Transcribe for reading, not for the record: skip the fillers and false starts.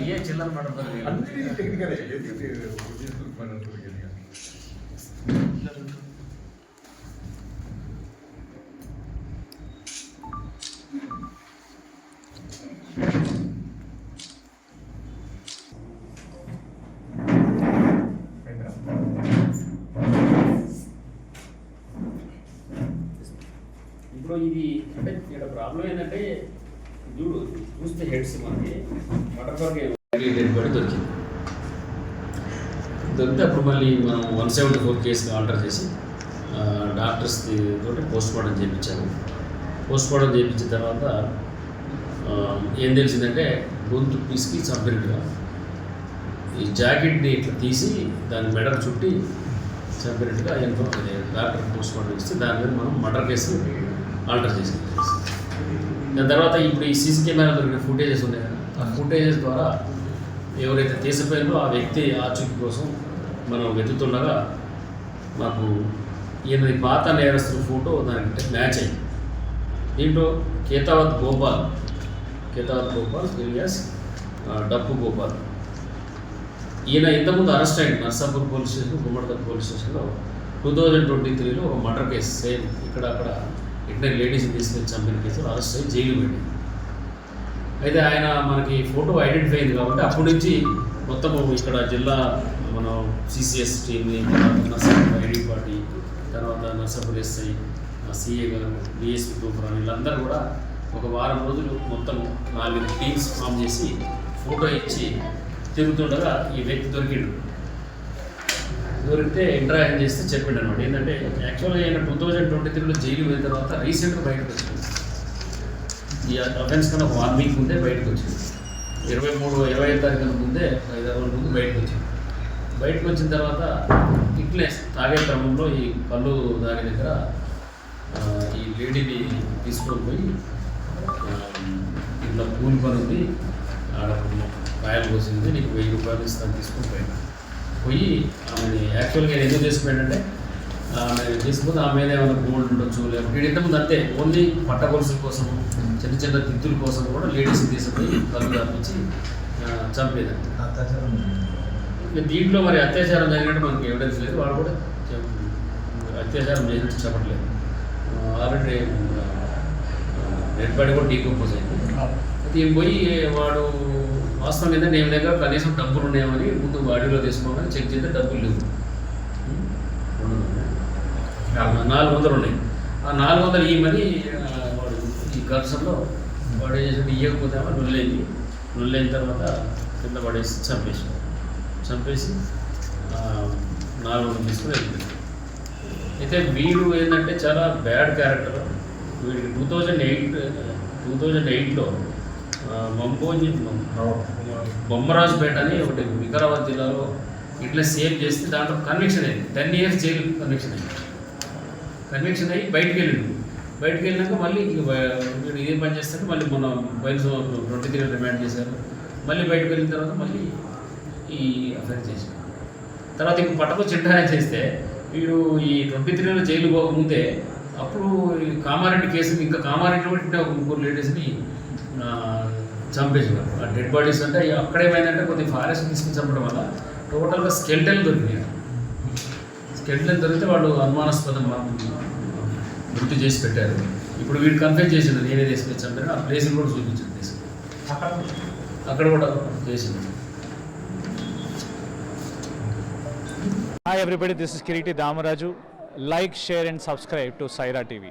ये चिल्लर पड़ता है टेक्निकल है ఇప్పుడు ఇది అంటే ఇక్కడ ప్రాబ్లం ఏంటంటే చూడు చూస్తే హెడ్స్ మనకి మటర్ఫర్కి డెడ్ బాడీ దొరికింది. దొరికితే అప్పుడు మళ్ళీ మనం 174 కేసుగా ఆల్టర్ చేసి డాక్టర్స్ తోటి పోస్ట్ మార్టం చేయించాము. పోస్ట్ మార్టం చేయించిన తర్వాత ఏం తెలిసిందంటే గొంతు పీస్కి చంపినట్టుగా ఈ జాకెట్ని ఇట్లా తీసి దాని మెడకు చుట్టి చంపినట్టుగా డాక్టర్ పోస్ట్ మార్టం ఇస్తే దాని మీద మనం మర్డర్ కేసు ఆల్టర్ చేసాం. దాని తర్వాత ఇప్పుడు ఈ సీసీ కెమెరా దొరికిన ఫుటేజెస్ ఉన్నాయి కదా, ఆ ఫుటేజెస్ ద్వారా ఎవరైతే తీసిపోయిందో ఆ వ్యక్తి ఆచూకీ కోసం మనం వెతుకుతుండగా మాకు ఈయనది పాత నేరస్తుల ఫోటో దానికి మ్యాచ్ అయింది. దీంట్లో కేతావత్ గోపాల్ ఎలియాస్ డప్పు గోపాల్, ఈయన ఇంతకుముందు అరెస్ట్ అయ్యింది నర్సాపూర్ పోలీస్ స్టేషన్, గుమ్మడిదల్ పోలీస్ స్టేషన్లో 2023లో ఒక మర్డర్ కేసు సేమ్ ఇక్కడ అక్కడ ఇట్లా లేడీస్ని తీసుకెళ్ళి చంపిన కేసులో అరెస్ట్ అయ్యి జైలు పెట్టింది. అయితే ఆయన మనకి ఫోటో ఐడెంటిఫై అయింది కాబట్టి అప్పటి నుంచి మొత్తం ఇక్కడ జిల్లా మనం సిసిఎస్ టీమ్ని, నర్సాపూర్ ఐడి పార్టీ, తర్వాత నర్సాపూర్ ఎస్ఐ, సిఏ గారు, డిఎస్పీ తూఫాన్ వీళ్ళందరూ కూడా ఒక వారం రోజులు మొత్తం 4 టీమ్స్ ఫామ్ చేసి ఫోటో ఇచ్చి తిరుగుతుండగా ఈ వ్యక్తి దొరికితే ఇంటరాక్షన్ చేస్తే చెప్పిండు అనమాట. ఏంటంటే యాక్చువల్గా ఆయన 2023లో జైలు పోయిన తర్వాత రీసెంట్గా బయటకు వచ్చింది. ఈ అఫెన్స్ కన్నా ఒక 1 వీక్ ముందే బయటకు వచ్చింది. 25 తారీఖుల ముందే 5-6 రోజుల ముందు బయటకు వచ్చింది. బయటకు వచ్చిన తర్వాత ఇట్లే తాగే క్రమంలో ఈ కళ్ళు దాని దగ్గర ఈ లేడీని తీసుకొని పోయి ఇట్లా కూలి పని ఉంది, ఆడ కాయలు పోసింది, నీకు 1000 రూపాయలు ఇస్తాను తీసుకొని పోయి ఆమెని యాక్చువల్గా నేను ఎందుకు తీసుకుపోయాడంటే ఆమె తీసుకుపోతే ఆమె మీద ఏమైనా గోల్డ్ ఉండొచ్చు, లేకపోతే ఇంతకుముందు అంతే ఓన్లీ పట్టగొలుసుల కోసం చిన్న చిన్న తిత్తుల కోసం కూడా లేడీస్ని తీసుకుపోయి కళ్ళు తప్పించి చంపేదండి. దీంట్లో మరి అత్యాచారం జరిగినట్టు మనకి ఎవిడెన్స్ లేదు, వాడు కూడా అత్యాచారం చేసినట్టు చెప్పట్లేదు. ఆల్రెడీ డెడ్ బాడీ కూడా డీకంపోజ్ అయింది. అయితే ఈయన పోయి వాడు వాస్తవం ఏంటంటే నేను దగ్గర కనీసం డబ్బులు ఉన్నాయని ముందు బాడీలో తీసుకోమని చెక్ చేస్తే డబ్బులు లేవు, 400 ఉన్నాయి. ఆ 400 ఇవ్వమని వాడు ఈ ఘర్షణలో వాడు ఏం చేసినట్టు ఇవ్వకపోతే నుల్లైన తర్వాత కింద పడేసి చంపేసి 400 తీసుకుని వెళ్ళింది. అయితే వీడు ఏంటంటే చాలా బ్యాడ్ క్యారెక్టర్. వీడికి 2008లో బొమ్మరాజుపేట అని ఒకటి వికారాబాద్ జిల్లాలో ఇట్లా సేవ్ చేస్తే దాంట్లో కన్విక్షన్ అయింది. 10 years జైలు కన్విక్షన్ అయ్యి బయటికి వెళ్ళినాక మళ్ళీ వీడు ఇదే పని చేస్తే మళ్ళీ మొన్న 23 రిమాండ్ చేశారు. మళ్ళీ బయటకు వెళ్ళిన తర్వాత మళ్ళీ ఈ అఫైర్ చేశారు. తర్వాత ఇప్పుడు పట్టకు చిట్టాయా చేస్తే వీడు ఈ 23లో జైలు పోకముందే అప్పుడు కామారెడ్డి కేసుని ఇంకా కామారెడ్డిలో కూడా ఒక 3 లేడీస్ని చంపేసారు. ఆ డెడ్ బాడీస్ అంటే అక్కడేమైందంటే కొద్దిగా ఫారెస్ట్ తీసుకుని చంపడం వల్ల టోటల్గా స్కెల్టన్ దొరికినాయి. స్కెల్టన్ దొరికితే వాళ్ళు అనుమానాస్పదం మృతి చేసి పెట్టారు. ఇప్పుడు వీడు కన్ఫ్యూజ్ చేసిండు నేనే తీసుకొని చంపాను. ఆ ప్లేస్ని కూడా చూపించింది, అక్కడ కూడా చేసింది. Hi everybody, this is Kiriti Damaraju. Like, share and subscribe to Saira TV.